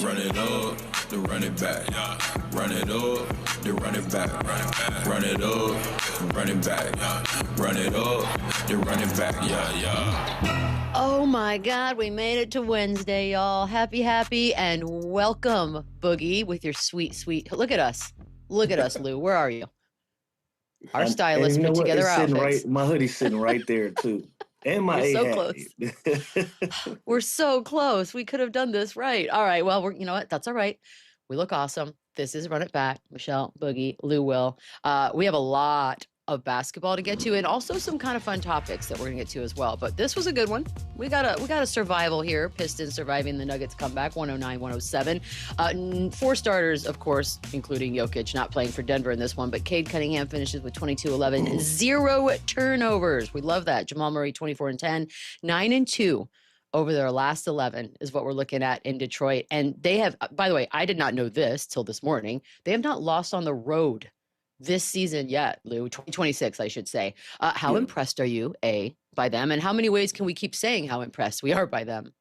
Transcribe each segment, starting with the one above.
Run it up, then run it back. Run it up, then run it back. Run it up, then run it back. Run it up, then run it back. Yeah. Oh my God, we made it to Wednesday, y'all. Happy, and welcome, Boogie, with your sweet. Look at us, Lou. Where are you? Our stylist put together outfits. My hoodie's sitting right there too, and my We're so hat. close. We're so close. We could have done this right. All right. Well, you know what? That's all right. We look awesome. This is Run It Back. Michelle, Boogie, Lou, Will. We have a lot of basketball to get to, and also some kind of fun topics that we're gonna get to as well. But this was a good one. We got a survival here. Pistons surviving the Nuggets comeback, 109-107. 4 starters, of course, including Jokic, not playing for Denver in this one. But Cade Cunningham finishes with 22-11, 0 turnovers. We love that. Jamal Murray, 24-10, 9-2. Over their last 11 is what we're looking at in Detroit. And they have, by the way, I did not know this till this morning. They have not lost on the road this season yet, Lou, 2026, I should say. How impressed are you, by them? And how many ways can we keep saying how impressed we are by them?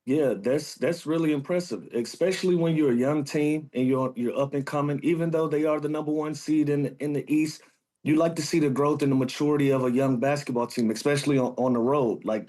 Yeah, that's really impressive, especially when you're a young team and you're up and coming. Even though they are the #1 seed in the East, you like to see the growth and the maturity of a young basketball team, especially on the road. Like,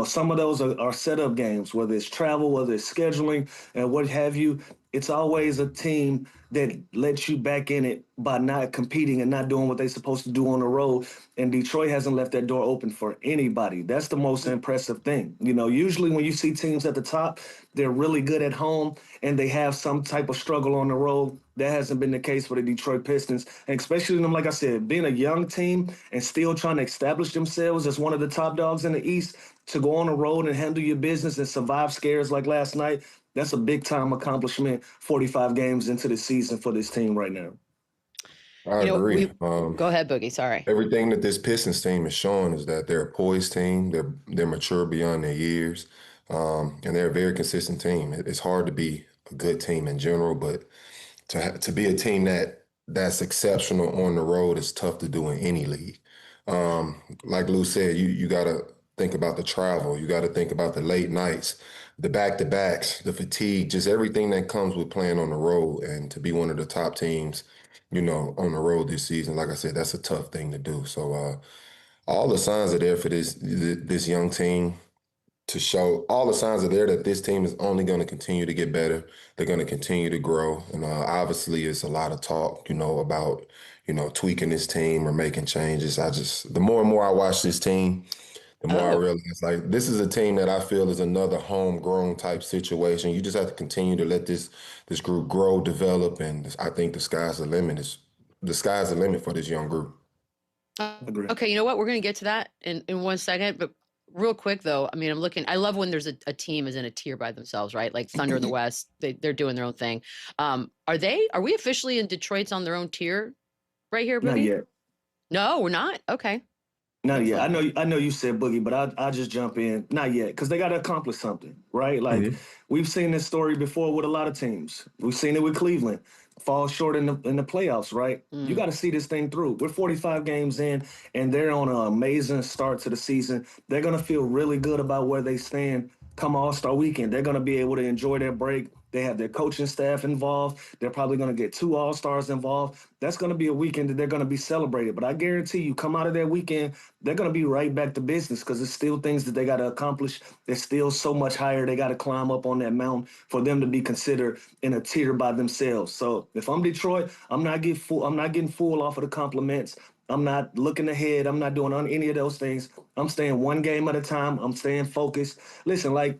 some of those are setup games, whether it's travel, whether it's scheduling, and what have you. It's always a team that lets you back in it by not competing and not doing what they're supposed to do on the road. And Detroit hasn't left that door open for anybody. That's the most impressive thing. Usually when you see teams at the top, they're really good at home and they have some type of struggle on the road. That hasn't been the case for the Detroit Pistons. And especially them, like I said, being a young team and still trying to establish themselves as one of the top dogs in the East, to go on the road and handle your business and survive scares like last night, that's a big-time accomplishment 45 games into the season for this team right now. I agree. Go ahead, Boogie. Sorry. Everything that this Pistons team is showing is that they're a poised team. They're mature beyond their years, and they're a very consistent team. It's hard to be a good team in general, but to be a team that's exceptional on the road is tough to do in any league. Like Lou said, you got to think about the travel. You got to think about the late nights, the back-to-backs, the fatigue, just everything that comes with playing on the road. And to be one of the top teams, on the road this season, like I said, that's a tough thing to do. So all the signs are there for this young team to show. All the signs are there that this team is only going to continue to get better. They're going to continue to grow. And obviously it's a lot of talk, about, tweaking this team or making changes. The more and more I watch this team, the more I realize, like, this is a team that I feel is another homegrown type situation. You just have to continue to let this group grow, develop, and I think the sky's the limit. The sky's the limit for this young group. Okay, you know what? We're going to get to that in 1 second, but real quick though, I love when there's a team is in a tier by themselves, right? Like Thunder in the West, they're doing their own thing. Are we officially in Detroit's on their own tier right here, Boogie? Not yet. No, we're not. Okay. Not yet. I know you said Boogie, but I'll just jump in. Not yet, because they got to accomplish something, right? Like, we've seen this story before with a lot of teams. We've seen it with Cleveland. Fall short in the playoffs, right? You got to see this thing through. We're 45 games in, and they're on an amazing start to the season. They're going to feel really good about where they stand come All-Star Weekend. They're going to be able to enjoy their break. They have their coaching staff involved. They're probably going to get 2 All-Stars involved. That's going to be a weekend that they're going to be celebrated. But I guarantee you, come out of that weekend, they're going to be right back to business because there's still things that they got to accomplish. There's still so much higher they got to climb up on that mountain for them to be considered in a tier by themselves. So if I'm Detroit, I'm not getting fooled off of the compliments. I'm not looking ahead. I'm not doing any of those things. I'm staying one game at a time. I'm staying focused. Listen, like,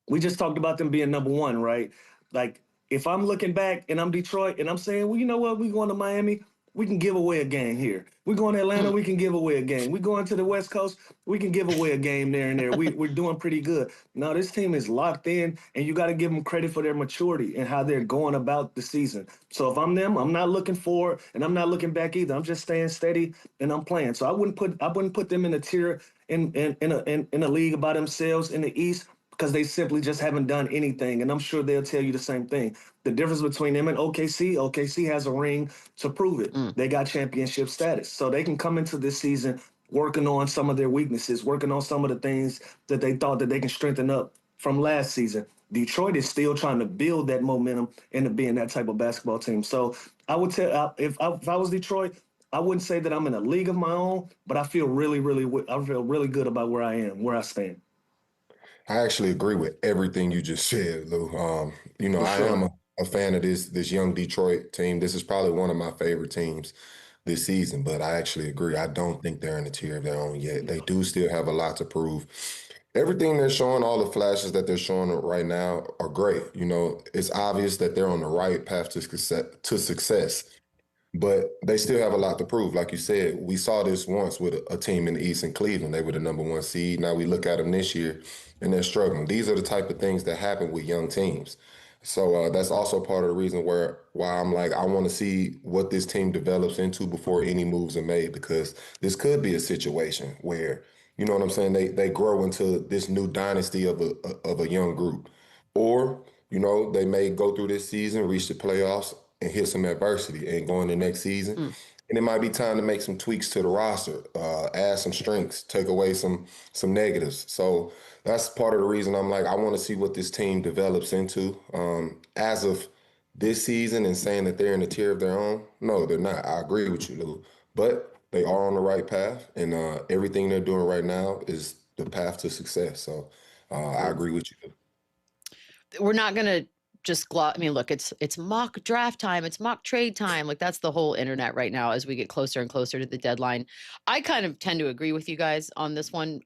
we just talked about them being #1, right? Like, if I'm looking back and I'm Detroit and I'm saying, well, you know what? We going to Miami, we can give away a game here. We going to Atlanta, we can give away a game. We going to the West Coast, we can give away a game there and there. We're doing pretty good. No, this team is locked in, and you got to give them credit for their maturity and how they're going about the season. So if I'm them, I'm not looking forward and I'm not looking back either. I'm just staying steady and I'm playing. So I wouldn't put them in a tier in a league by themselves in the East, because they simply just haven't done anything. And I'm sure they'll tell you the same thing. The difference between them and OKC has a ring to prove it. They got championship status. So they can come into this season working on some of their weaknesses, working on some of the things that they thought that they can strengthen up from last season. Detroit is still trying to build that momentum into being that type of basketball team. So I would tell if I was Detroit, I wouldn't say that I'm in a league of my own, but I feel I feel really good about where I am, where I stand. I actually agree with everything you just said, Lou. For I am sure. a fan of this young Detroit team. This is probably one of my favorite teams this season, but I actually agree. I don't think they're in a tier of their own yet. They do still have a lot to prove. Everything they're showing, all the flashes that they're showing right now are great. It's obvious that they're on the right path to success. But they still have a lot to prove. Like you said, we saw this once with a team in the East in Cleveland. They were the number one seed. Now we look at them this year and they're struggling. These are the type of things that happen with young teams. So that's also part of the reason why I'm like, I want to see what this team develops into before any moves are made, because this could be a situation where, you know what I'm saying, they grow into this new dynasty of a young group. Or, they may go through this season, reach the playoffs, and hit some adversity and go into next season. Mm. And it might be time to make some tweaks to the roster, add some strengths, take away some negatives. So that's part of the reason I'm like, I want to see what this team develops into. As of this season and saying that they're in a tier of their own, no, they're not. I agree with you, Lou. But they are on the right path, and everything they're doing right now is the path to success. So I agree with you. We're not going to just I mean, look, it's mock draft time, it's mock trade time. Like, that's the whole internet right now as we get closer and closer to the deadline. I kind of tend to agree with you guys on this one.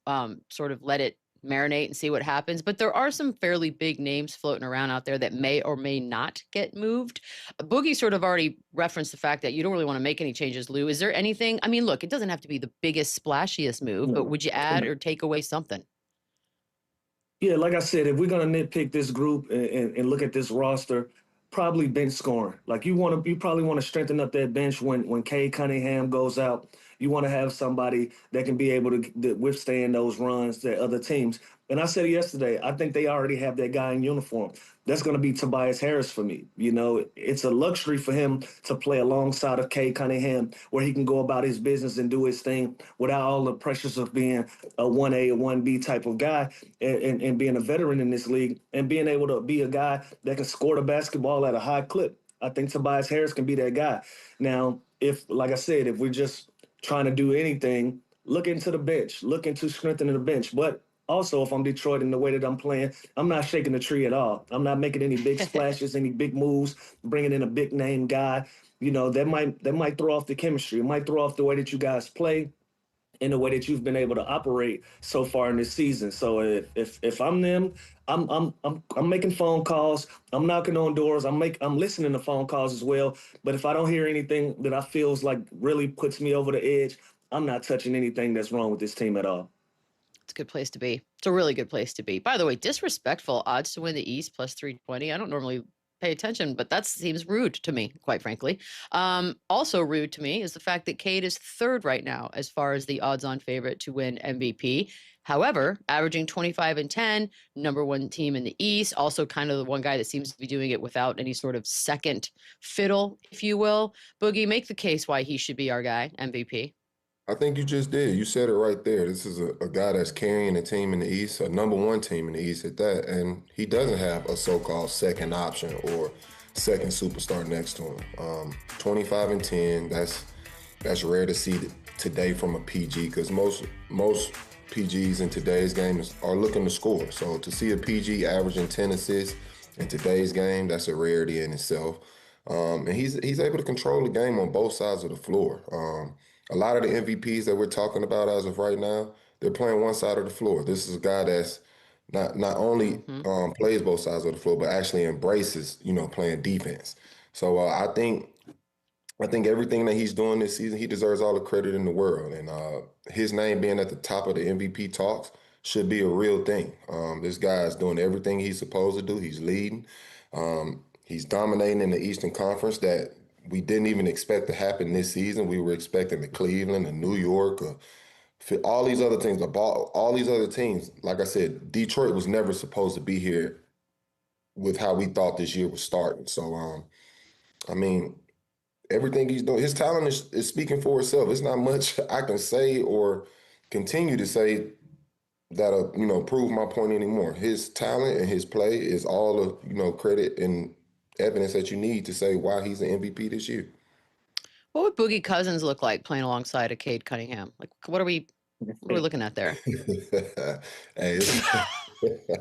Sort of let it marinate and see what happens. But there are some fairly big names floating around out there that may or may not get moved. Boogie sort of already referenced the fact that you don't really want to make any changes, Lou. Is there anything? I mean, look, it doesn't have to be the biggest, splashiest move, but would you add or take away something? Yeah, like I said, if we're gonna nitpick this group and look at this roster, probably bench scoring. Like you probably want to strengthen up that bench when Cade Cunningham goes out. You want to have somebody that can be able to withstand those runs that other teams. And I said it yesterday, I think they already have that guy in uniform. That's going to be Tobias Harris for me. It's a luxury for him to play alongside of Cade Cunningham, where he can go about his business and do his thing without all the pressures of being a 1A or 1B type of guy and being a veteran in this league and being able to be a guy that can score the basketball at a high clip. I think Tobias Harris can be that guy. Now, like I said, if we're just trying to do anything, look into the bench, look into strengthening the bench. But also, if I'm Detroit in the way that I'm playing, I'm not shaking the tree at all. I'm not making any big splashes, any big moves, bringing in a big name guy. That might throw off the chemistry. It might throw off the way that you guys play in the way that you've been able to operate so far in this season. So if I'm them, I'm making phone calls. I'm knocking on doors. I'm listening to phone calls as well. But if I don't hear anything that I feels like really puts me over the edge, I'm not touching anything that's wrong with this team at all. It's a good place to be. It's a really good place to be. By the way, disrespectful odds to win the East plus 320. I don't normally pay attention, but that seems rude to me, quite frankly. Also rude to me is the fact that Cade is third right now as far as the odds-on favorite to win MVP. However, averaging 25 and 10, number one team in the East, also kind of the one guy that seems to be doing it without any sort of second fiddle, if you will. Boogie, make the case why he should be our guy, MVP. I think you just did. You said it right there. This is a guy that's carrying a team in the East, a number one team in the East at that, and he doesn't have a so-called second option or second superstar next to him. 25 and 10, that's rare to see today from a PG, because most PGs in today's game are looking to score. So to see a PG averaging 10 assists in today's game, that's a rarity in itself. And he's able to control the game on both sides of the floor. A lot of the MVPs that we're talking about as of right now, they're playing one side of the floor. This is a guy that's not only plays both sides of the floor, but actually embraces, playing defense. So I think everything that he's doing this season, he deserves all the credit in the world. And his name being at the top of the MVP talks should be a real thing. This guy is doing everything he's supposed to do. He's leading. He's dominating in the Eastern Conference that we didn't even expect to happen this season. We were expecting the Cleveland, the New York, all these other teams, all these other teams. Like I said, Detroit was never supposed to be here with how we thought this year was starting. So, I mean, everything he's doing, his talent is speaking for itself. It's not much I can say or continue to say that'll, prove my point anymore. His talent and his play is all the, credit and evidence that you need to say why he's an MVP this year. What would Boogie Cousins look like playing alongside a Cade Cunningham? Like, what are we looking at there? Hey,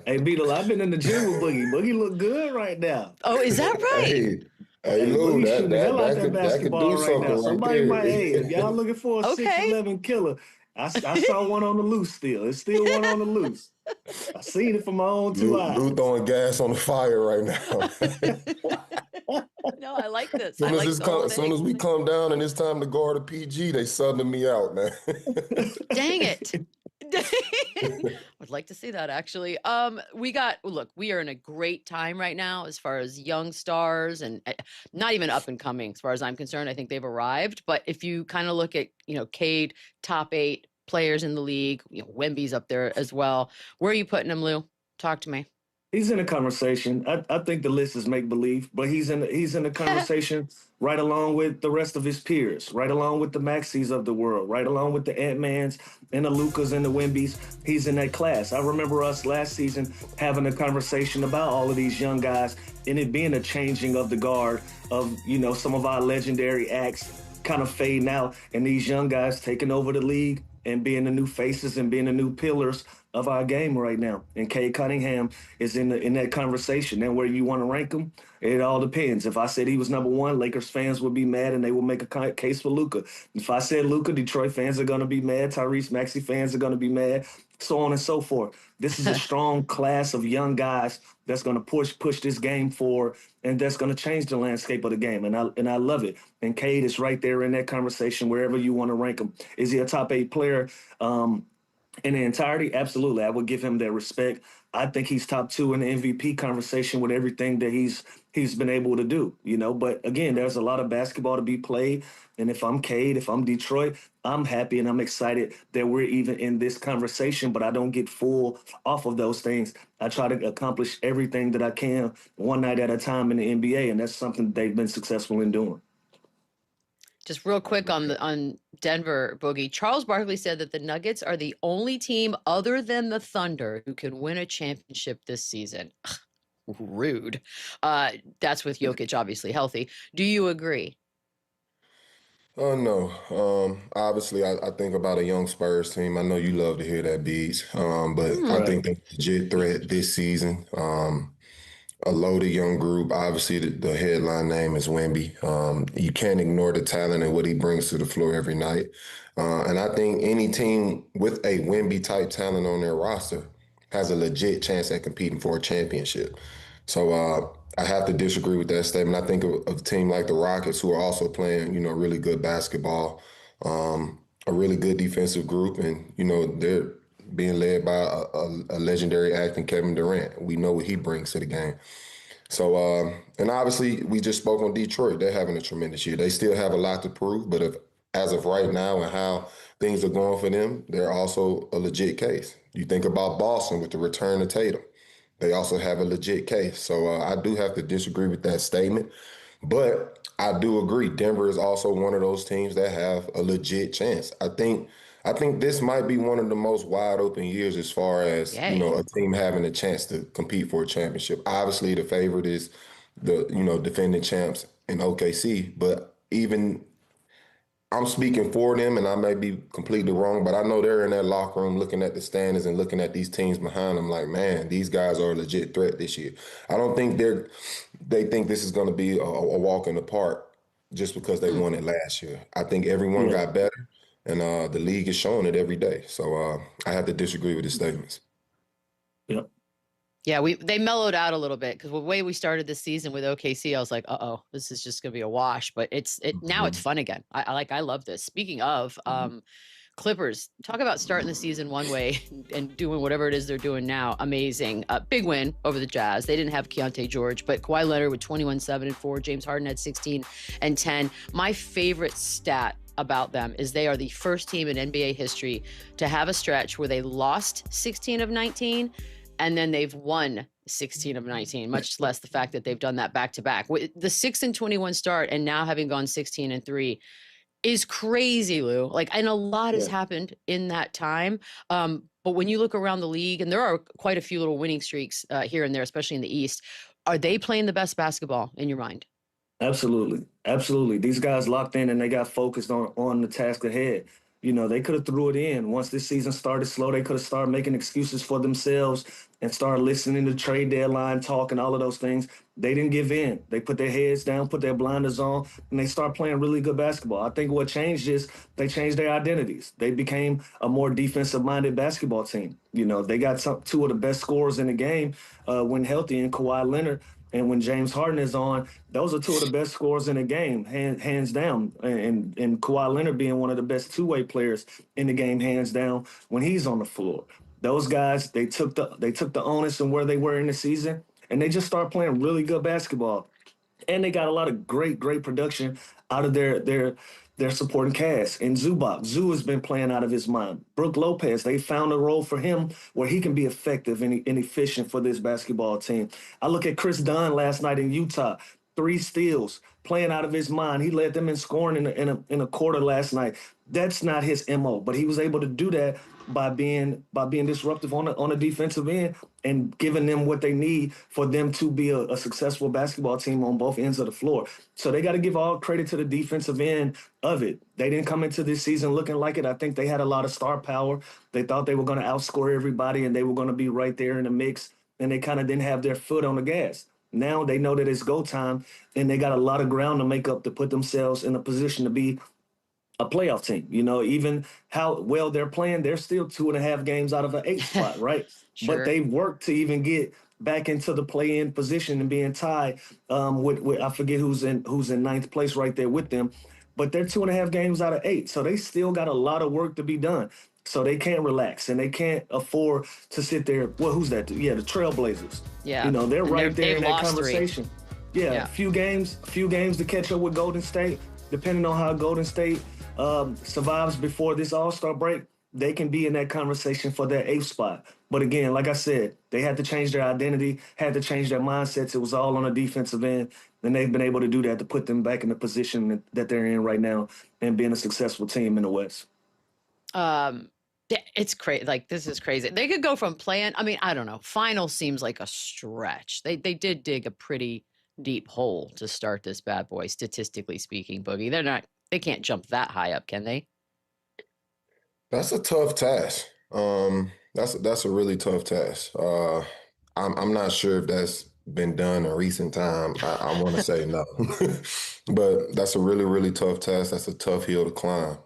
Hey, Beadle, I've been in the gym with Boogie. Boogie look good right now. Oh, is that right? Hey, Hey, Lou, Boogie's shooting the hell out that that could basketball do right now. something right Somebody there. might, hey, if y'all looking for a Okay. 6'11" killer, I saw one on the loose still. It's still one on the loose. I seen it from my own two eyes. Lou throwing gas on the fire right now. No, I like this. Soon I like the whole soon thing. as we come down and it's time to guard a PG, they subbing me out, man. Dang it. Would like to see that actually. We are in a great time right now as far as young stars and not even up and coming as far as I'm concerned. I think they've arrived. But if you kind of look at, Cade, top 8 players in the league, Wemby's up there as well. Where are you putting him, Lou? Talk to me. He's in a conversation. I think the list is make believe, but he's in the conversation right along with the rest of his peers, right along with the Maxis of the world, right along with the Ant-Mans and the Lucas and the Wembys. He's in that class. I remember us last season having a conversation about all of these young guys and it being a changing of the guard of, some of our legendary acts kind of fading out and these young guys taking over the league and being the new faces and being the new pillars of our game right now. And Cade Cunningham is in that conversation. And where you want to rank him, it all depends. If I said he was number 1, Lakers fans would be mad and they will make a case for Luka. If I said Luka, Detroit fans are going to be mad. Tyrese Maxey fans are going to be mad, so on and so forth. This is a strong class of young guys that's going to push this game forward, and that's going to change the landscape of the game. And I love it. And Cade is right there in that conversation wherever you want to rank him. Is he a top 8 player? In the entirety, absolutely. I would give him that respect. I think he's top 2 in the MVP conversation with everything that he's been able to do, But again, there's a lot of basketball to be played. And if I'm Cade, if I'm Detroit, I'm happy and I'm excited that we're even in this conversation, but I don't get full off of those things. I try to accomplish everything that I can one night at a time in the NBA, and that's something they've been successful in doing. Just real quick on Denver, Boogie. Charles Barkley said that the Nuggets are the only team other than the Thunder who can win a championship this season. Rude. That's with Jokic obviously healthy. Do you agree? Oh, no. Obviously, I think about a young Spurs team. I know you love to hear that, Beats. But I think they're a legit threat this season. A loaded young group. Obviously, the headline name is Wemby. You can't ignore the talent and what he brings to the floor every night. And I think any team with a Wemby-type talent on their roster has a legit chance at competing for a championship. So I have to disagree with that statement. I think of a team like the Rockets, who are also playing, really good basketball, a really good defensive group, and, they're being led by a legendary acting Kevin Durant. We know what he brings to the game. So, and obviously, we just spoke on Detroit. They're having a tremendous year. They still have a lot to prove, but as of right now and how things are going for them, they're also a legit case. You think about Boston with the return of Tatum. They also have a legit case. So I do have to disagree with that statement. But I do agree. Denver is also one of those teams that have a legit chance. I think this might be one of the most wide open years as far as, a team having a chance to compete for a championship. Obviously, the favorite is the, defending champs in OKC. But even I'm speaking for them, and I may be completely wrong, but I know they're in that locker room looking at the standings and looking at these teams behind them like, man, these guys are a legit threat this year. I don't think they think this is going to be a walk in the park just because they won it last year. I think everyone got better, and the league is showing it every day. So I have to disagree with his statements. Yep. Yeah, they mellowed out a little bit because the way we started this season with OKC, I was like, uh-oh, this is just gonna be a wash. But now it's fun again. I love this. Speaking of Clippers, talk about starting the season one way and doing whatever it is they're doing now. Amazing. Big win over the Jazz. They didn't have Keontae George, but Kawhi Leonard with 21, 7, and 4. James Harden had 16 and 10. My favorite stat about them is they are the first team in NBA history to have a stretch where they lost 16 of 19 and then they've won 16 of 19, much less the fact that they've done that back to back. The 6-21 start and now having gone 16-3, is crazy, Lou. Like, and a lot has Yeah, happened in that time. But when you look around the league, and there are quite a few little winning streaks here and there, especially in the East, are they playing the best basketball in your mind? absolutely. Absolutely. These guys locked in and they got focused on the task ahead. You know, they could have threw it in. Once this season started slow, they could have started making excuses for themselves and started listening to trade deadline talk and all of those things. They didn't give in. They put their heads down, put their blinders on, and they start playing really good basketball. I think what changed is they changed their identities. They became a more defensive-minded basketball team. You know, they got two of the best scorers in the game when healthy in Kawhi Leonard. And when James Harden is on, those are two of the best scorers in the game, hands down. And Kawhi Leonard being one of the best two-way players in the game, hands down, when he's on the floor. Those guys, they took the onus and where they were in the season, and they just started playing really good basketball. And they got a lot of great production out of their supporting cast. And Zubac, Zoo has been playing out of his mind. Brook Lopez, they found a role for him where he can be effective and efficient for this basketball team. I look at Chris Dunn last night in Utah, 3 steals, playing out of his mind. He led them in scoring in a quarter last night. That's not his MO, but he was able to do that by being disruptive on the defensive end and giving them what they need for them to be a successful basketball team on both ends of the floor. So they got to give all credit to the defensive end of it. They didn't come into this season looking like it. I think they had a lot of star power. They thought they were going to outscore everybody and they were going to be right there in the mix, and they kind of didn't have their foot on the gas. Now they know that it's go time, and they got a lot of ground to make up to put themselves in a position to be a playoff team. You know, even how well they're playing, they're still 2.5 games out of an 8 spot, right? But Sure. they worked to even get back into the play-in position and being tied with I forget who's in ninth place right there with them. But they're 2.5 games out of 8, so they still got a lot of work to be done. So they can't relax and they can't afford to sit there. Well, who's that? Yeah, the Trailblazers. You Yeah. know, they're And right there they've in that lost three. conversation. Yeah, Yeah. a few games to catch up with Golden State. Depending on how Golden State survives before this All-Star break, they can be in that conversation for that 8th spot. But again, like I said, they had to change their identity, had to change their mindsets. It was all on the defensive end, and they've been able to do that to put them back in the position that they're in right now and being a successful team in the West. Um, yeah, it's crazy. Like, this is crazy. They could go from playing. I mean, I don't know. Final seems like a stretch. They did dig a pretty deep hole to start this bad boy, statistically speaking, Boogie. They can't jump that high up, can they? That's a tough task. That's a really tough task. I'm not sure if that's been done in recent time. I want to say no, but that's a really tough task. That's a tough hill to climb.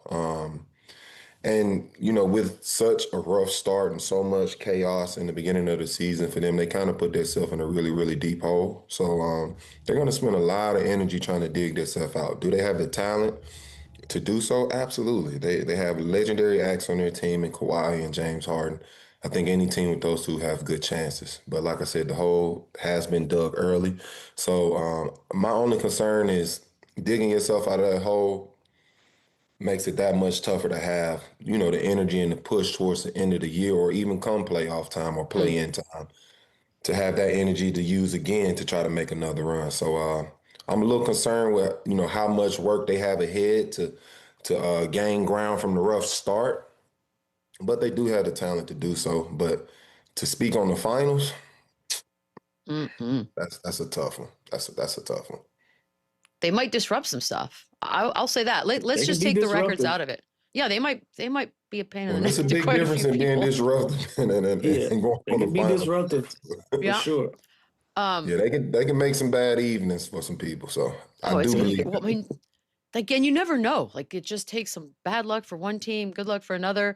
And with such a rough start and so much chaos in the beginning of the season for them, they kind of put themselves in a really deep hole. So they're going to spend a lot of energy trying to dig themselves out. Do they have the talent to do so? Absolutely. They have legendary acts on their team in Kawhi and James Harden. I think any team with those two have good chances. But like I said, the hole has been dug early. So my only concern is digging yourself out of that hole makes it that much tougher to have, the energy and the push towards the end of the year or even come playoff time or Mm. play-in time to have that energy to use again to try to make another run. So I'm a little concerned with, how much work they have ahead to gain ground from the rough start, but they do have the talent to do so. But to speak on the finals, Mm-mm. that's a tough one. That's a tough one. They might disrupt some stuff. I'll say that. Let's They can just be take the records disruptive. out of it. Yeah, they might be a pain in Well, the there's a neck to big quite a difference few in being people. disruptive Yeah, and going they on can the be finals. disruptive for Yeah. sure. Yeah, Um, they can make some bad evenings for some people. So I oh, it's do gonna be, believe well, I that. mean, again, you never know. Like, it just takes some bad luck for one team, good luck for another.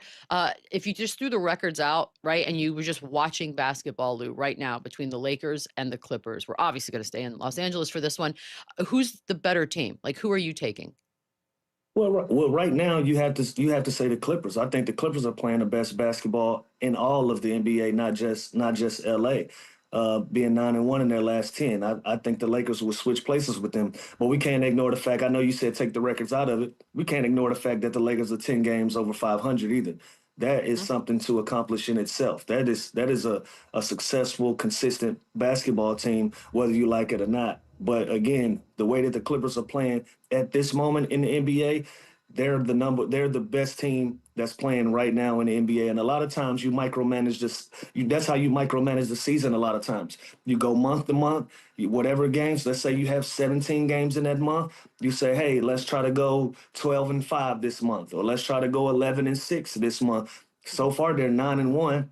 If you just threw the records out, right, and you were just watching basketball, Lou, right now between the Lakers and the Clippers, we're obviously going to stay in Los Angeles for this one. Who's the better team? Like, who are you taking? Well, right now you have to say the Clippers. I think the Clippers are playing the best basketball in all of the NBA, not just LA. Being 9-1 in their last 10, I think the Lakers will switch places with them. But we can't ignore the fact. I know you said take the records out of it. We can't ignore the fact that the Lakers are 10 games over 500 either. That is Mhm. something to accomplish in itself. That is a successful, consistent basketball team, whether you like it or not. But again, the way that the Clippers are playing at this moment in the NBA, they're the best team that's playing right now in the NBA. And a lot of times you micromanage this. That's how you micromanage the season. A lot of times you go month to month, whatever games. Let's say you have 17 games in that month. You say, hey, let's try to go 12-5 this month, or let's try to go 11-6 this month. So far, they're 9-1.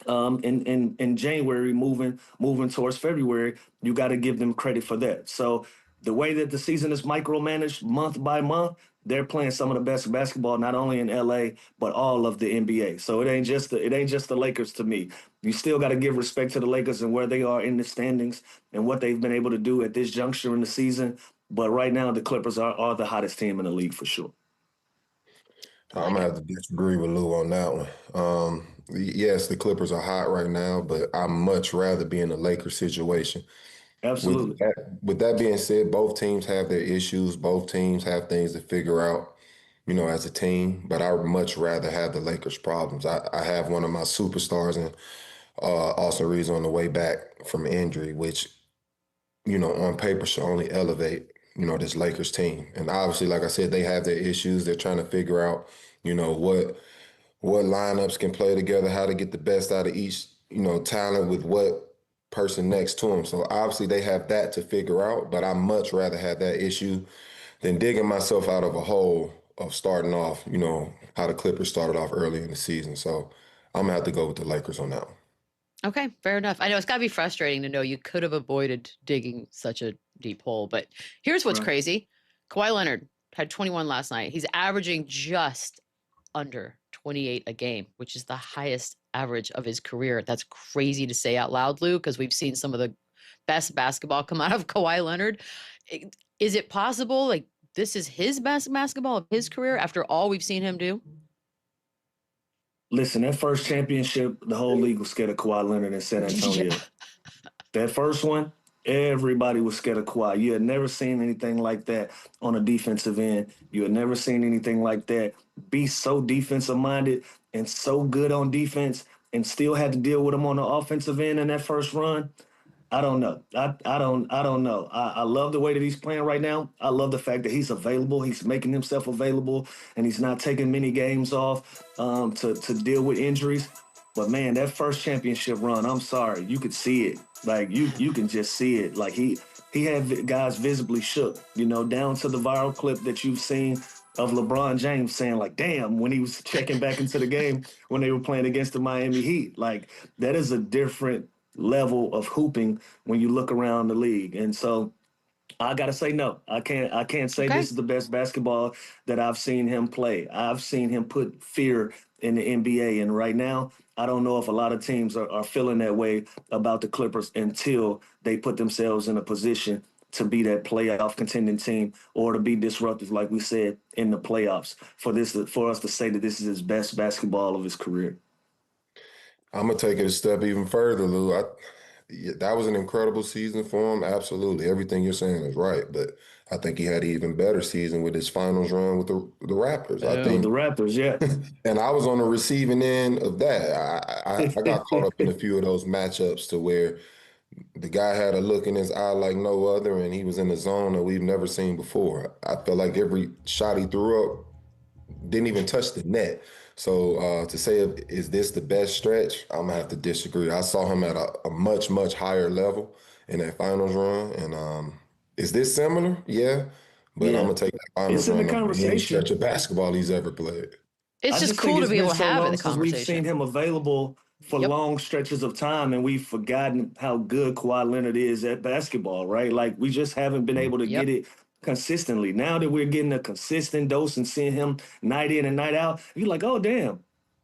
In January, moving towards February, you got to give them credit for that. So the way that the season is micromanaged month by month, they're playing some of the best basketball, not only in LA but all of the NBA. So it ain't just the Lakers to me. You still got to give respect to the Lakers and where they are in the standings and what they've been able to do at this juncture in the season. But right now, the Clippers are the hottest team in the league for sure. I'm gonna have to disagree with Lou on that one. Yes, the Clippers are hot right now, but I'd much rather be in the Lakers situation. Absolutely. With that being said, both teams have their issues. Both teams have things to figure out, as a team. But I would much rather have the Lakers' problems. I have one of my superstars and Austin Reeves on the way back from injury, which, on paper should only elevate, this Lakers team. And obviously, like I said, they have their issues. They're trying to figure out, what lineups can play together, how to get the best out of each, talent with what person next to them. So obviously they have that to figure out, but I much rather have that issue than digging myself out of a hole of starting off, how the Clippers started off early in the season. So I'm gonna have to go with the Lakers on that one. Okay, fair enough. I know it's got to be frustrating to know you could have avoided digging such a deep hole, but here's what's crazy. Kawhi Leonard had 21 last night. He's averaging just under 28 a game, which is the highest average of his career. That's crazy to say out loud, Lou, because we've seen some of the best basketball come out of Kawhi Leonard. Is it possible, like, this is his best basketball of his career after all we've seen him do? Listen, that first championship, the whole league was scared of Kawhi Leonard in San Antonio. Yeah. That first one, everybody was scared of Kawhi. You had never seen anything like that on a defensive end. You had never seen anything like that be so defensive-minded and so good on defense and still had to deal with him on the offensive end in that first run. I don't know. I don't know. I love the way that he's playing right now. I love the fact that he's available. He's making himself available, and he's not taking many games off to deal with injuries. But man, that first championship run, I'm sorry, you could see it. Like you can just see it. Like he had guys visibly shook, down to the viral clip that you've seen of LeBron James saying, like, damn, when he was checking back into the game when they were playing against the Miami Heat. Like, that is a different level of hooping when you look around the league. And so I got to say no. I can't say this is the best basketball that I've seen him play. I've seen him put fear in the NBA. And right now, I don't know if a lot of teams are feeling that way about the Clippers until they put themselves in a position to be that playoff contending team or to be disruptive, like we said, in the playoffs for us to say that this is his best basketball of his career. I'm going to take it a step even further, Lou. That was an incredible season for him. Absolutely. Everything you're saying is right. But I think he had an even better season with his finals run with the Raptors. Yeah, I think the Raptors, yeah. And I was on the receiving end of that. I got caught up in a few of those matchups to where the guy had a look in his eye like no other, and he was in a zone that we've never seen before. I felt like every shot he threw up didn't even touch the net. So to say, is this the best stretch? I'm going to have to disagree. I saw him at a much, much higher level in that finals run. And is this similar? Yeah. But I'm going to take that finals run over any stretch of basketball he's ever played. It's just cool to be able to have it in the conversation. We've seen him available for long stretches of time, and we've forgotten how good Kawhi Leonard is at basketball, right? Like, we just haven't been able to get it consistently. Now that we're getting a consistent dose and seeing him night in and night out, you're like, oh, damn,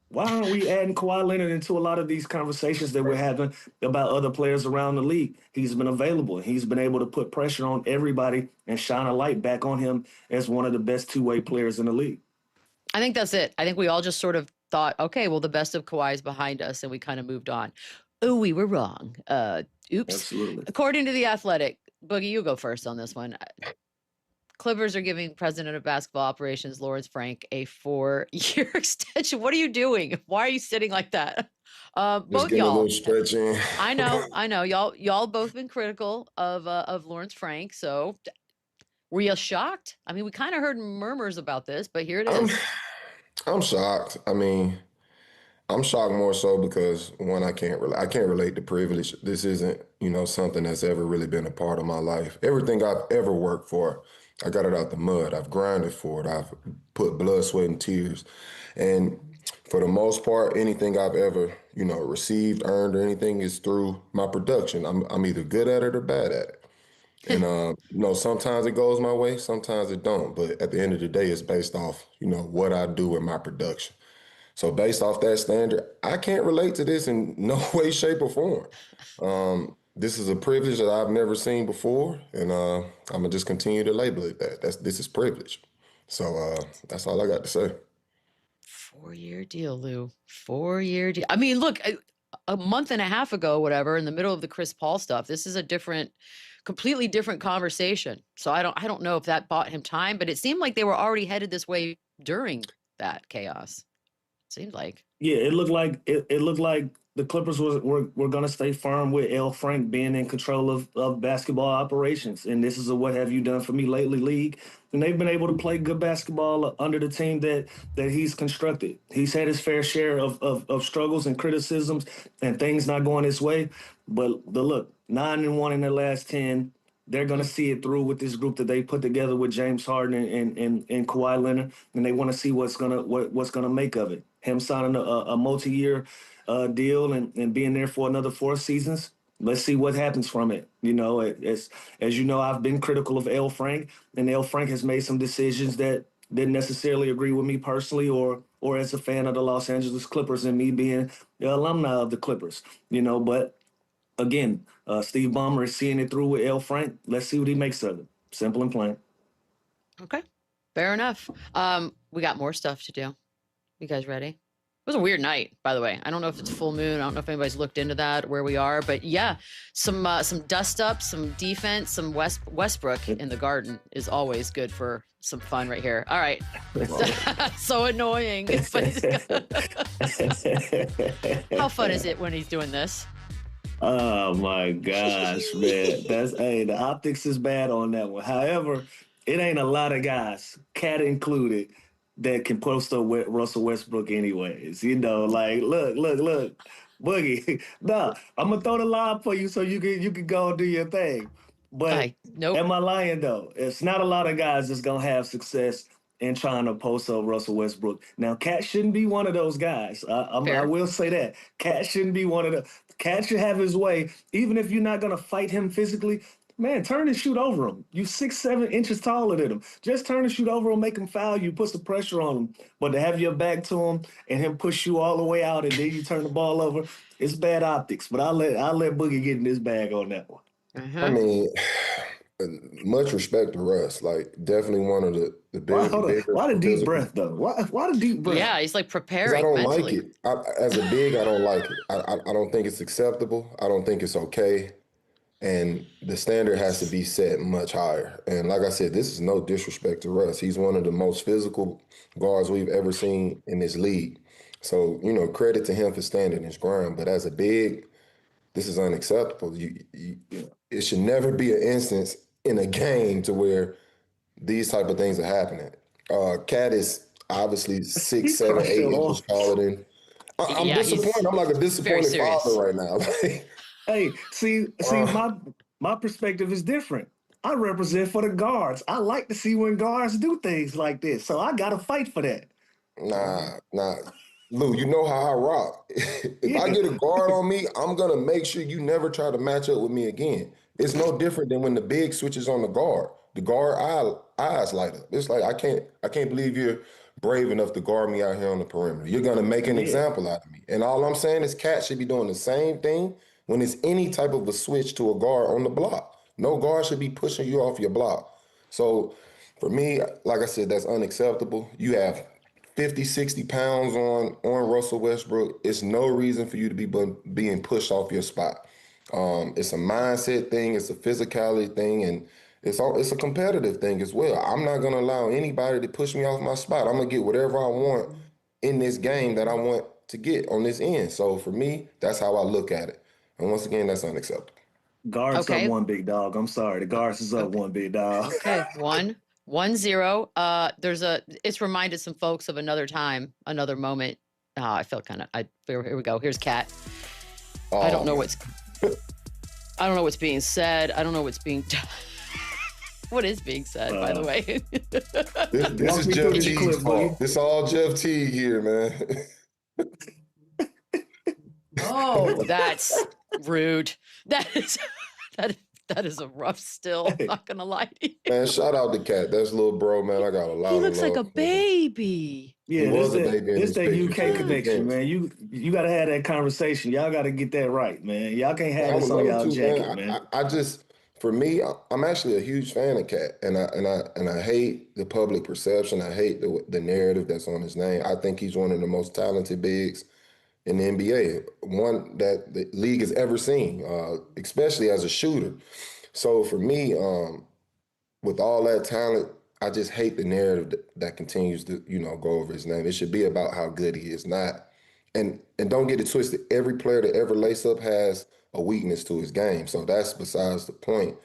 why aren't we adding Kawhi Leonard into a lot of these conversations that we're having about other players around the league? He's been available. He's been able to put pressure on everybody and shine a light back on him as one of the best two-way players in the league. I think that's it. I think we all just sort of thought, okay, well, the best of Kawhi is behind us, and we kind of moved on. Oh, we were wrong. Oops. Absolutely. According to The Athletic, Boogie, you go first on this one. Clippers are giving president of basketball operations, Lawrence Frank, a 4-year extension. What are you doing? Why are you sitting like that? Both y'all. A little stretching. I know. Y'all both been critical of Lawrence Frank. So Were you shocked? I mean, we kind of heard murmurs about this, but here it I'm is. I'm shocked. I mean, I'm shocked more so because one, I can't relate to privilege. This isn't, something that's ever really been a part of my life. Everything I've ever worked for, I got it out the mud. I've grinded for it. I've put blood, sweat, and tears. And for the most part, anything I've ever, received, earned, or anything is through my production. I'm either good at it or bad at it. And sometimes it goes my way, sometimes it don't. But at the end of the day, it's based off, what I do in my production. So based off that standard, I can't relate to this in no way, shape, or form. This is a privilege that I've never seen before, and I'm gonna just continue to label it that. This is privilege. So that's all I got to say. 4-year deal, Lou. 4-year deal. I mean, look, a month and a half ago, whatever, in the middle of the Chris Paul stuff, this is a completely different conversation. So I don't know if that bought him time, but it seemed like they were already headed this way during that chaos. Seemed like. Yeah, it looked like the Clippers were going to stay firm with L. Frank being in control of basketball operations. And this is a what have you done for me lately league. And they've been able to play good basketball under the team that he's constructed. He's had his fair share of struggles and criticisms and things not going his way. But look, 9-1 in their last 10. They're going to see it through with this group that they put together with James Harden and Kawhi Leonard, and they want to see what's gonna make of it. Him signing a multi-year deal and being there for another 4 seasons. Let's see what happens from it. As you know, I've been critical of L. Frank, and L. Frank has made some decisions that didn't necessarily agree with me personally or as a fan of the Los Angeles Clippers and me being the alumni of the Clippers. But again, Steve Ballmer is seeing it through with L. Frank. Let's see what he makes of it. Simple and plain. Okay, fair enough. We got more stuff to do. You guys ready? It was a weird night, by the way. I don't know if it's full moon. I don't know if anybody's looked into that, where we are, but yeah, some dust up, some defense, some Westbrook in the Garden is always good for some fun right here. All right, so annoying. How fun is it when he's doing this? Oh my gosh, man. The optics is bad on that one. However, it ain't a lot of guys, Cat included, that can post up with Russell Westbrook anyways. Look, Boogie. No, I'm gonna throw the lob for you so you can go and do your thing. But nope. am I lying though? It's not a lot of guys that's gonna have success in trying to post up Russell Westbrook. Now, Cat shouldn't be one of those guys. I will say that. Cat shouldn't be one of the. Cat should have his way, even if you're not going to fight him physically. Man, turn and shoot over him. You 6-7 inches taller than him. Just turn and shoot over him, make him foul you, put some pressure on him. But to have your back to him and him push you all the way out and then you turn the ball over, it's bad optics. But I'll let Boogie get in his bag on that one. I mean, much respect to Russ. Like, definitely one of the big. Why the deep breath though? Why the deep breath? Yeah, he's like preparing. I don't mentally. like it. As a big, I don't like it. I don't think it's acceptable. I don't think it's okay. And the standard has to be set much higher. And like I said, this is no disrespect to Russ. He's one of the most physical guards we've ever seen in this league. So, credit to him for standing his ground. But as a big, this is unacceptable. It should never be an instance in a game to where these type of things are happening. Cat is obviously 6, 7, 8 inches taller than. I'm disappointed. I'm like a disappointed father right now. Hey, see, my perspective is different. I represent for the guards. I like to see when guards do things like this, so I gotta fight for that. Nah. Lou, you know how I rock. If I get a guard on me, I'm gonna make sure you never try to match up with me again. It's no different than when the big switches on the guard. The guard eyes light up. It's like I can't believe you're brave enough to guard me out here on the perimeter. You're gonna make an example out of me. And all I'm saying is Cat should be doing the same thing when it's any type of a switch to a guard on the block. No guard should be pushing you off your block. So for me, like I said, that's unacceptable. You have 50, 60 pounds on Russell Westbrook. It's no reason for you to be being pushed off your spot. It's a mindset thing. It's a physicality thing. And it's a competitive thing as well. I'm not going to allow anybody to push me off my spot. I'm going to get whatever I want in this game that I want to get on this end. So for me, that's how I look at it. And once again, that's unacceptable. Guards up Okay. one, big dog. I'm sorry. The guards is up Okay. one, big dog. Okay. 1-0. It's reminded some folks of another time, another moment. I felt kind of, here we go. Here's Cat. I don't know what's being said. I don't know what's being done. What is being said, by the way? This is Jeff Teague's fault. This all Jeff Teague here, man. Oh, that's rude. That is a rough still. I'm not gonna lie to you. Man, shout out to Cat. That's little bro, man. I got a lot. He of looks like love a baby. Yeah, he was a baby. This that UK picture. connection, man. You got to have that conversation. Y'all got to get that right, man. Y'all can't have this on y'all jacket, man. I just, for me, I'm actually a huge fan of Cat, and I hate the public perception. I hate the narrative that's on his name. I think he's one of the most talented bigs in the NBA, one that the league has ever seen, especially as a shooter. So for me, with all that talent, I just hate the narrative that continues to, go over his name. It should be about how good he is, not. And don't get it twisted. Every player that ever lace up has a weakness to his game. So that's besides the point.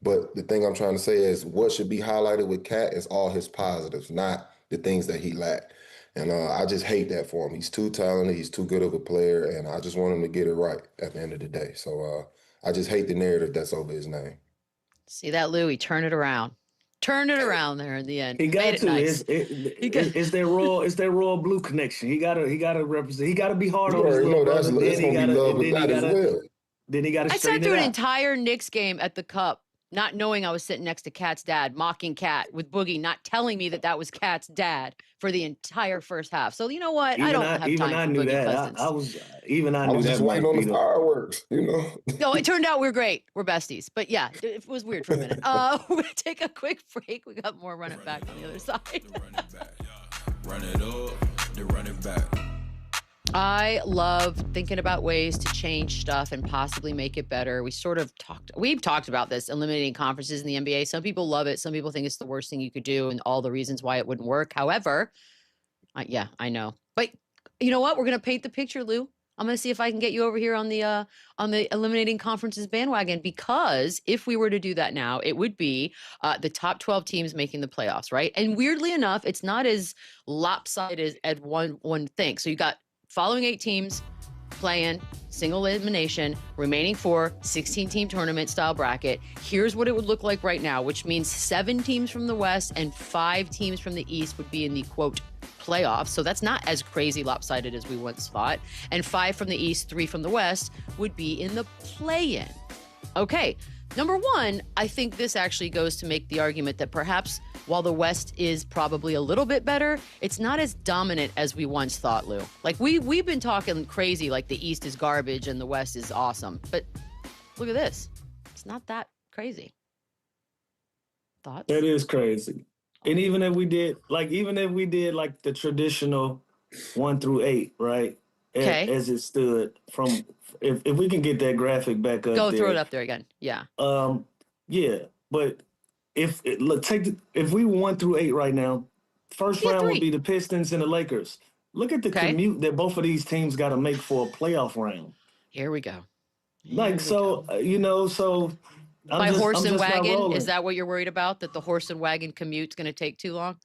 But the thing I'm trying to say is what should be highlighted with Cat is all his positives, not the things that he lacked. And I just hate that for him. He's too talented. He's too good of a player. And I just want him to get it right at the end of the day. So I just hate the narrative that's over his name. See that, Louie? Turn it around. Turn it around there in the end. He got to. Nice. It's that royal blue connection. He got to represent. He got to be hard on his little brother. That's gonna be love with that as well. Then he got to. I sat through an entire Knicks game at the Cup, not knowing I was sitting next to Cat's dad, mocking Cat with Boogie, not telling me that was Cat's dad for the entire first half. So you know what? I don't have time for Boogie Cousins. I was just waiting on the fireworks, No, it turned out we're great. We're besties. But yeah, it was weird for a minute. We're going to take a quick break. We got more Run It Back on the other side. Run it up, then run it back. I love thinking about ways to change stuff and possibly make it better. We've talked about this, eliminating conferences in the NBA. Some people love it. Some people think it's the worst thing you could do and all the reasons why it wouldn't work. However, yeah, I know. But you know what? We're going to paint the picture, Lou. I'm going to see if I can get you over here on the eliminating conferences bandwagon, because if we were to do that now, it would be the top 12 teams making the playoffs, right? And weirdly enough, it's not as lopsided as one thinks. So you got following 8 teams playing single elimination, remaining 4, 16-team tournament style bracket. Here's what it would look like right now, which means 7 teams from the West and 5 teams from the East would be in the, quote, playoffs. So that's not as crazy lopsided as we once thought. And 5 from the East, 3 from the West would be in the play-in. Okay, number one, I think this actually goes to make the argument that perhaps while the West is probably a little bit better, it's not as dominant as we once thought, Lou. Like we've been talking crazy, like the East is garbage and the West is awesome. But look at this. It's not that crazy. Thoughts? It is crazy. And even if we did like the traditional 1 through 8, right? Okay. As it stood from, if we can get that graphic back up, throw it up there again. Yeah. Yeah, but if we 1 through 8 right now, first round would be the Pistons and the Lakers. Look at the commute that both of these teams got to make for a playoff round. Here we go. By horse and wagon, is that what you're worried about? That the horse and wagon commute's going to take too long?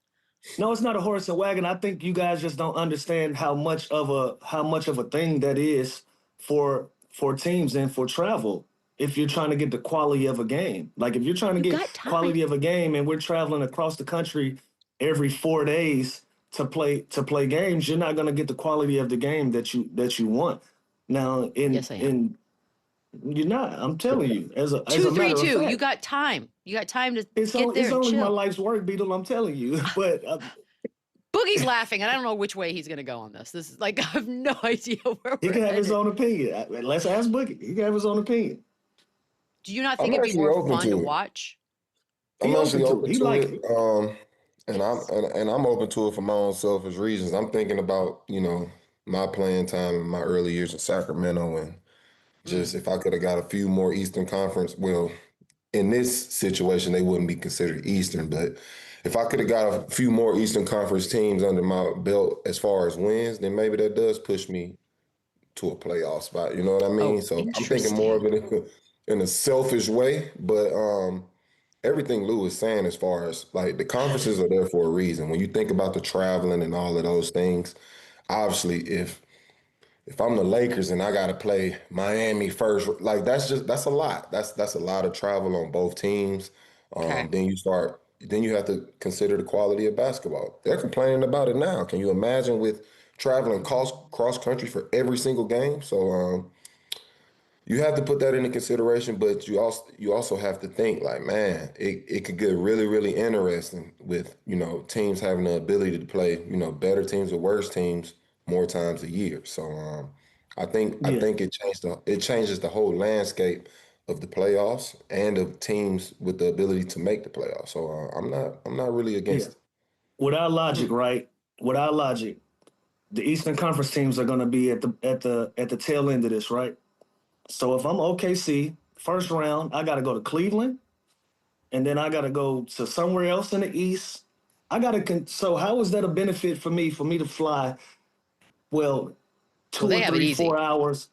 No, it's not a horse and wagon. I think you guys just don't understand how much of a thing that is for teams and for travel. If you're trying to get the quality of a game, like if you're trying to get quality of a game, and we're traveling across the country every 4 days to play games, you're not going to get the quality of the game that you want. Now, you're not. I'm telling you, as a 2-3-2. You got time. You got time to get there. It's only chill. my life's work, Beadle. I'm telling you. But Boogie's laughing, and I don't know which way he's going to go on this. This is like I have no idea where he can have his own opinion. Let's ask Boogie. He can have his own opinion. Do you not think it'd be more fun to watch? I'm actually open to it. And I'm open to it for my own selfish reasons. I'm thinking about my playing time in my early years in Sacramento, and just if I could have got a few more Eastern Conference, well, in this situation, they wouldn't be considered Eastern, but if I could have got a few more Eastern Conference teams under my belt as far as wins, then maybe that does push me to a playoff spot. You know what I mean? So I'm thinking more of it in a selfish way, but everything Lou is saying as far as like the conferences are there for a reason. When you think about the traveling and all of those things, obviously if I'm the Lakers and I got to play Miami first, like that's a lot. That's a lot of travel on both teams. Okay. Then you have to consider the quality of basketball. They're complaining about it now. Can you imagine with traveling cross country for every single game? So you have to put that into consideration, but you also have to think like, man, it could get really, really interesting with, teams having the ability to play, better teams or worse teams more times a year. So I Yeah, think it changes the whole landscape of the playoffs and of teams with the ability to make the playoffs. So I'm not really yeah. against it. With our Hmm. logic, right? With our logic, the Eastern Conference teams are going to be at the tail end of this, right? So if I'm OKC, first round, I got to go to Cleveland, and then I got to go to somewhere else in the East. I got to. So how is that a benefit for me? For me to fly, well, Well, two they or have it three, easy. 4 hours.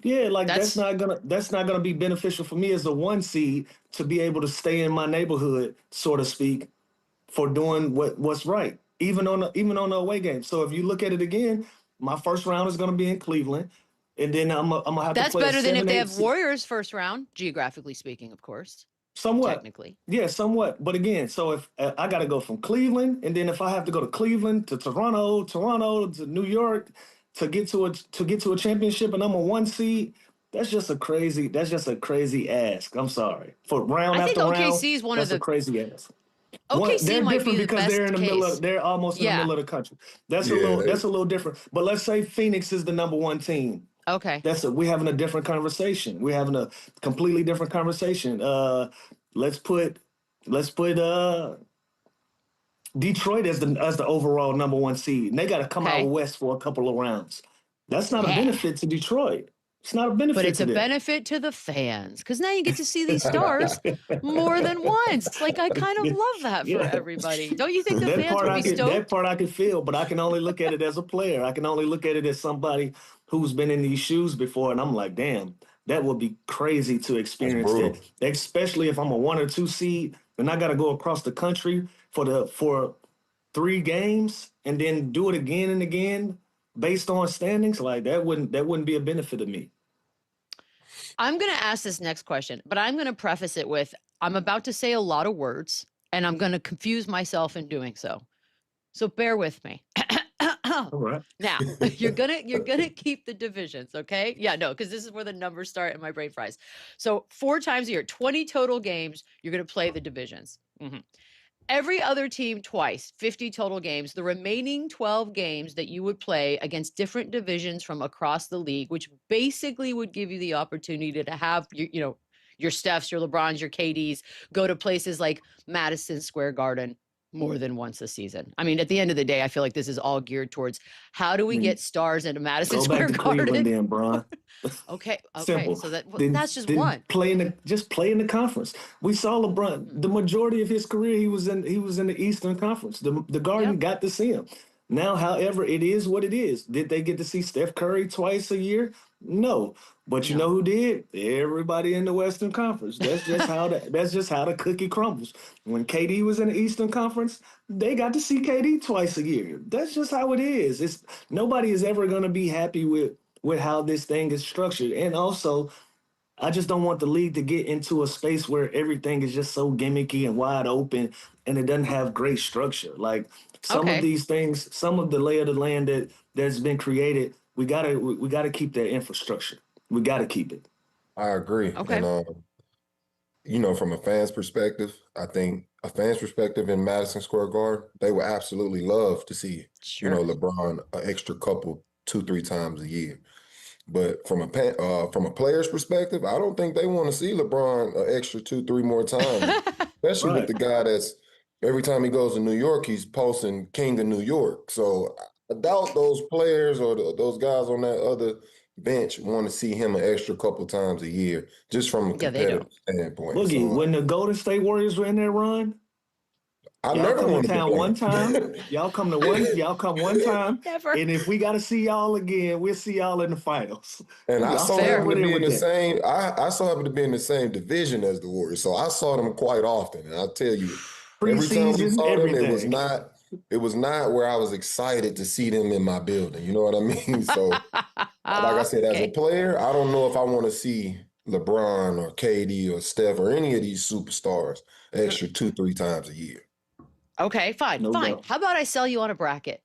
Yeah, like That's that's not gonna be beneficial for me as a one seed to be able to stay in my neighborhood, so to speak, for doing what's right, even on the away game. So if you look at it again, my first round is gonna be in Cleveland, and then I'm gonna have to that's play a better than if seven, they eight have seed. Warriors first round, geographically speaking, of course, Somewhat. technically. Yeah, somewhat. But again, so if I got to go from Cleveland, and then if I have to go to Cleveland to Toronto to New York to get to a championship, and I'm a one seed, that's just a crazy ask. I'm sorry. For round I think after round, OKC is one of that's a the crazy ask. OKC They're might different be the because they're in best the middle case. of they're almost in the Yeah. middle of the country. That's a Yeah, little that's a little different. But let's say Phoenix is the number one team. Okay. We're having a different conversation. We're having a completely different conversation. Let's put let's put Detroit as the overall number one seed. And they got to come out Okay. west for a couple of rounds. That's not a Yeah. benefit to Detroit. It's not a But benefit it's to a them. benefit to the fans because now you get to see these stars more than once. Like, I kind of love that for Yeah. everybody. Don't you think the That fans part would I be could that stoked? part I could feel, but I can only look at it as a player. I can only look at it as somebody who's been in these shoes before, and I'm like, damn, that would be crazy to that's experience that, brutal. especially if I'm a one or two seed and I got to go across the country for 3 games and then do it again and again based on standings. Like that wouldn't be a benefit to me. I'm going to ask this next question, but I'm going to preface it with I'm about to say a lot of words and I'm going to confuse myself in doing so. So bear with me. All right. Now, you're gonna keep the divisions, okay? Yeah, no, because this is where the numbers start and my brain fries. So 4 times a year, 20 total games, you're gonna play the divisions. Mhm. Every other team twice, 50 total games. The remaining 12 games that you would play against different divisions from across the league, which basically would give you the opportunity to have your Stephs, your LeBrons, your KDs go to places like Madison Square Garden more than once a season. I mean, at the end of the day, I feel like this is all geared towards how do we Then get stars into Madison go back Square to Cleveland, Garden? then, Bron. Okay, Simple. so Then that's just then one. play in the conference. We saw LeBron. Hmm. The majority of his career, he was in the Eastern Conference. The Garden Yep. got to see him. Now, however, it is what it is. Did they get to see Steph Curry twice a year? No. But you know No. who did? Everybody in the Western Conference. That's just how the cookie crumbles. When KD was in the Eastern Conference, they got to see KD twice a year. That's just how it is. It's nobody is ever going to be happy with how this thing is structured. And also, I just don't want the league to get into a space where everything is just so gimmicky and wide open and it doesn't have great structure. Like some of Okay. these things, some of the lay of the land that's been created, we gotta keep that infrastructure. We gotta keep it. I agree. And Okay. from a fan's perspective, I think a fan's perspective in Madison Square Garden, they would absolutely love to see, Sure. LeBron an extra couple, 2, 3 times a year. But from a player's perspective, I don't think they want to see LeBron an extra 2, 3 more times, especially with Right. the guy that's every time he goes to New York, he's posting King of New York. So I doubt those players or those guys on that other bench want to see him an extra couple times a year, just from a Yeah, they competitive don't. standpoint. Boogie, So when the Golden State Warriors were in their run, I Y'all never come wanted to to town one time. play. Y'all come one time. Never. And if we got to see y'all again, we'll see y'all in the finals. And I Y'all so stay fair. happen over to there be in with the that. same. I so happen to be in the same division as the Warriors, so I saw them quite often. And I tell you, every time we Preseason, saw them, it was everything. not. It was not where I was excited to see them in my building. You know what I mean? So, like I said, as a Okay. player, I don't know if I want to see LeBron or KD or Steph or any of these superstars extra 2-3 times a year. Okay, fine, No fine. doubt. How about I sell you on a bracket?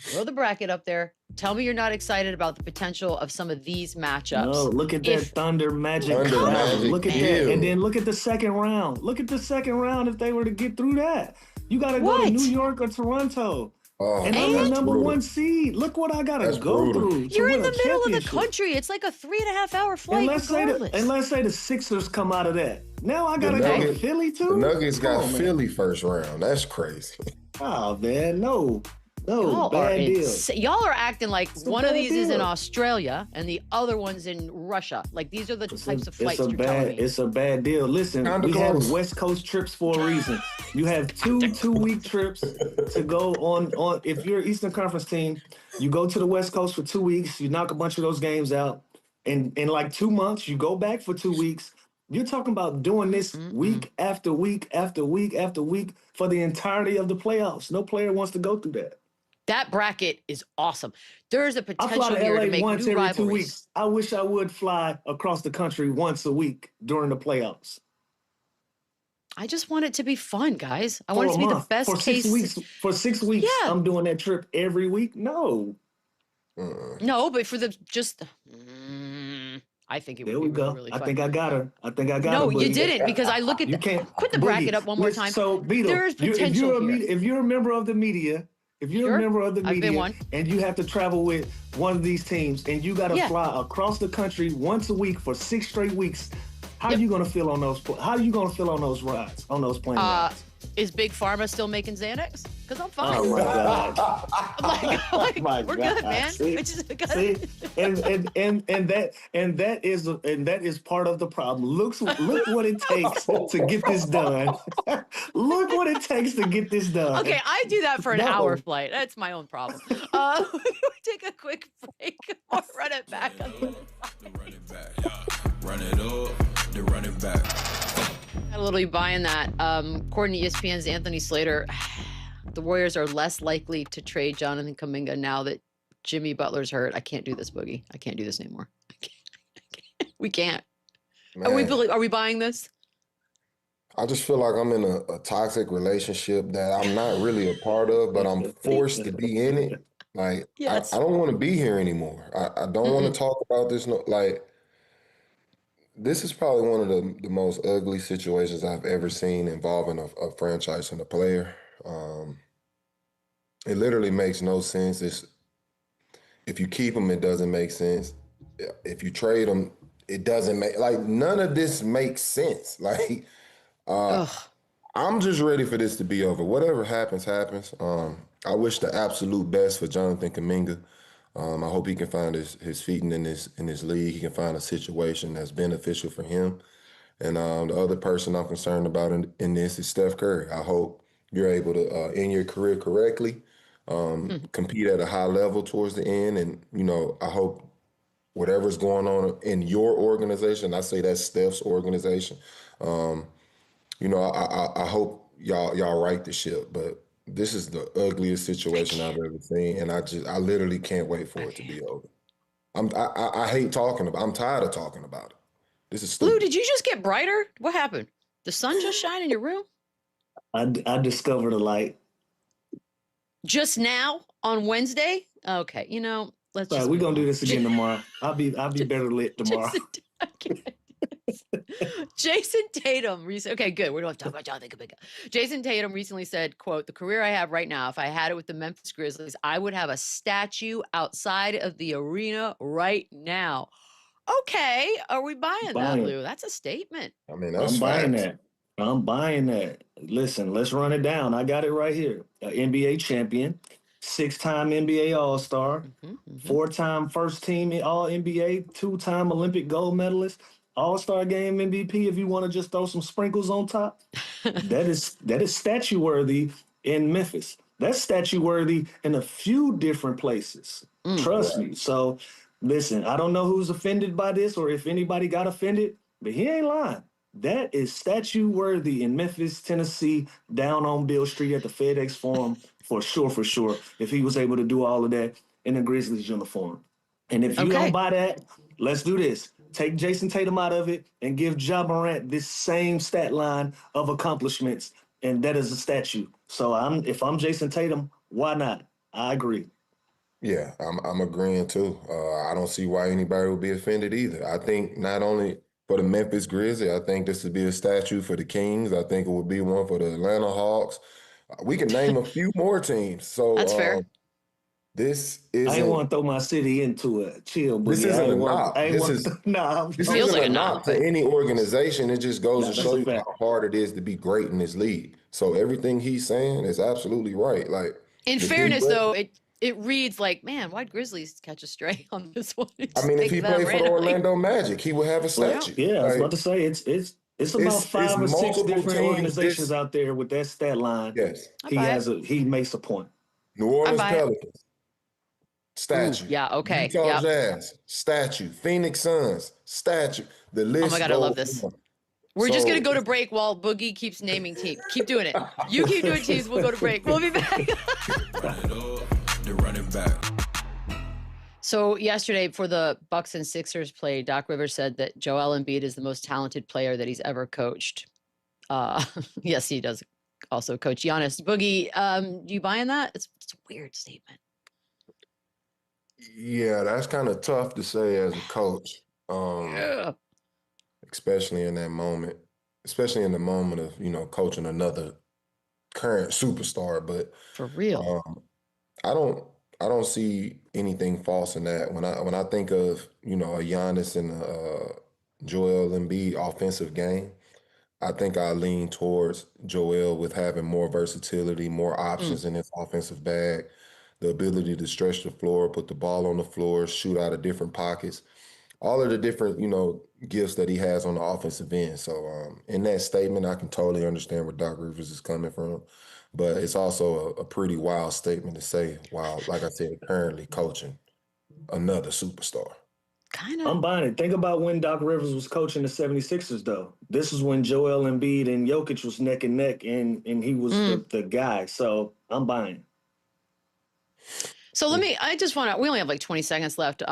Throw the bracket up there. Tell me you're not excited about the potential of some of these matchups. No, look at that If- Thunder Magic Thunder travel. Magic Look at Hill. that. And then look at the second round. Look at the second round if they were to get through that. You got to go to What? New York or Toronto. Oh, And I'm And? the that's number brutal. one seed. Look what I got to That's go brutal. through to You're win in the a middle of the championship. country. It's like a 3.5-hour flight And let's regardless. say the Sixers come out of that. Now I The got to go to Nuggets, Philly too? the Nuggets Come got on, man. Philly first round. That's crazy. Oh, man. No, Y'all are bad deal. y'all are acting like It's a one of bad these is in deal. Australia and the other one's in Russia. Like these are the types of flights you're telling me. It's a bad deal. Listen, Kinda we close. have West Coast trips for a reason. You have two-week trips to go on. If you're an Eastern Conference team, you go to the West Coast for 2 weeks. You knock a bunch of those games out. And in like 2 months, you go back for 2 weeks. You're talking about doing this week after week after week after week for the entirety of the playoffs. No player wants to go through that. That bracket is awesome. There's a I potential fly to here LA to make once new every 2 rivalries. weeks. I wish I would fly across the country once a week during the playoffs. I just want it to be fun, guys. I For want it a to be the month. best For case. 6 weeks. For 6 weeks, Yeah. I'm doing that trip every week. No. No, but for the just. I think it would There be we go. really I fun. think I got her. I think I got her. No, you Boogie. didn't because I look at You can't put the bracket Boogie, up one more listen, time. So Beadle, There is potential here. if you're a member of the media, if you're Sure. a member of the I've been media one. and you have to travel with one of these teams and you got to Yeah. fly across the country once a week for 6 straight weeks, how Yep. are you going to feel on those? How are you going to feel on those rides? On those plane rides? Is Big Pharma still making Xanax? Because I'm fine. Oh my God! I'm like, My we're God. good, man. See? We just gotta- See, and that is part of the problem. Look what it takes to get this done. Look what it takes to get this done. Okay, I do that for an No. hour flight. That's my own problem. We take a quick break or run it back. On the other side. Run it back, yeah. Run it up, then run it back. Got a little buying that. According to ESPN's Anthony Slater, the Warriors are less likely to trade Jonathan Kuminga now that Jimmy Butler's hurt. I can't do this, Boogie. I can't do this anymore. I can't. We can't. Are we buying this? I just feel like I'm in a toxic relationship that I'm not really a part of, but I'm forced to be in it. Like, Yes. I don't want to be here anymore. I don't want to talk about this. No, like, this is probably one of the most ugly situations I've ever seen involving a franchise and a player. It literally makes no sense. If you keep them, it doesn't make sense. If you trade them, it doesn't make, like, none of this makes sense. Like, Ugh. I'm just ready for this to be over. Whatever happens, happens. I wish the absolute best for Jonathan Kuminga. I hope he can find his feet in this league. He can find a situation that's beneficial for him. And the other person I'm concerned about in this is Steph Curry. I hope you're able to end your career correctly, compete at a high level towards the end. And, you know, I hope whatever's going on in your organization, I say that's Steph's organization, you know, I hope y'all right the ship. But this is the ugliest situation I've ever seen, and I literally can't wait for it to be over. I hate talking about. I'm tired of talking about it. This is stupid. Lou, did you just get brighter? What happened? The sun just shine in your room? I discovered a light. Just now on Wednesday? Okay, you know, let's All just. right, we're move gonna do on. this again tomorrow. I'll be better lit tomorrow. Jason Tatum recently, okay, good. We don't have to talk about Jonathan Kuminga. Jason Tatum recently said, quote, "The career I have right now, if I had it with the Memphis Grizzlies, I would have a statue outside of the arena right now." Okay, are we buying that, Lou? That's a statement. I mean, that's I'm buying facts. that. I'm buying that. Listen, let's run it down. I got it right here. An NBA champion, 6-time NBA All-Star, 4-time first team All NBA, 2-time Olympic gold medalist, All-Star game MVP if you want to just throw some sprinkles on top. that is statue worthy in Memphis. That's statue worthy in a few different places. Trust me. So listen, I don't know who's offended by this or if anybody got offended, but he ain't lying. That is statue worthy in Memphis, Tennessee, down on Beale Street at the FedEx Forum for sure, for sure. If he was able to do all of that in a Grizzlies uniform. And if you don't buy that, let's do this. Take Jason Tatum out of it and give Ja Morant this same stat line of accomplishments, and that is a statue. So if I'm Jason Tatum, why not? I agree. Yeah, I'm agreeing too. I don't see why anybody would be offended either. I think not only for the Memphis Grizzlies, I think this would be a statue for the Kings. I think it would be one for the Atlanta Hawks. We can name a few more teams. So that's fair. This is. I didn't want to throw my city into a chill. This isn't a knock. This isn't a knock to any organization. It just goes to show you how hard it is to be great in this league. So everything he's saying is absolutely right. Like in fairness, though, it reads like, man, why'd Grizzlies catch a stray on this one? I mean, if he played for the Orlando Magic, he would have a statue. Yeah, I was about to say it's about 5 or 6 different organizations out there with that stat line. Yes, he makes a point. New Orleans Pelicans. Statue. Yeah, okay. Utah Jazz, statue. Phoenix Suns, statue. The list. Oh my God, I love this. We're just going to go to break while Boogie keeps naming teams. Keep doing it. You keep doing teams, we'll go to break. We'll be back. So yesterday for the Bucks and Sixers play, Doc Rivers said that Joel Embiid is the most talented player that he's ever coached. Yes, he does also coach Giannis. Boogie, do you buy in that? It's a weird statement. Yeah, that's kind of tough to say as a coach, especially in that moment, especially in the moment of, coaching another current superstar. But for real, I don't see anything false in that. When I think of, a Giannis and Joel Embiid offensive game, I think I lean towards Joel with having more versatility, more options in his offensive bag. The ability to stretch the floor, put the ball on the floor, shoot out of different pockets, all of the different, gifts that he has on the offensive end. So in that statement, I can totally understand where Doc Rivers is coming from. But it's also a pretty wild statement to say while, like I said, currently coaching another superstar. I'm buying it. Think about when Doc Rivers was coaching the 76ers, though. This is when Joel Embiid and Jokic was neck and neck, and he was the guy. So I'm buying. So we only have like 20 seconds left.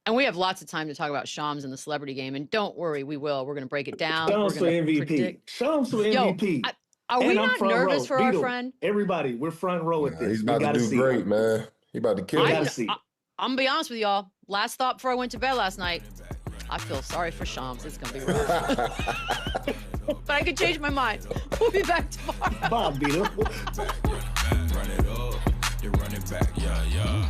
And we have lots of time to talk about Shams and the celebrity game. And don't worry, we're going to break it down. Shams for MVP. Shams for MVP. Are we not nervous for our friend? Everybody, we're front row at this. He's about to do great, man. He about to kill it. I'm going to be honest with y'all. Last thought before I went to bed last night, I feel sorry for Shams. It's going to be rough. But I could change my mind. We'll be back tomorrow. Bob Beadle. Run it up, they run it back, yeah.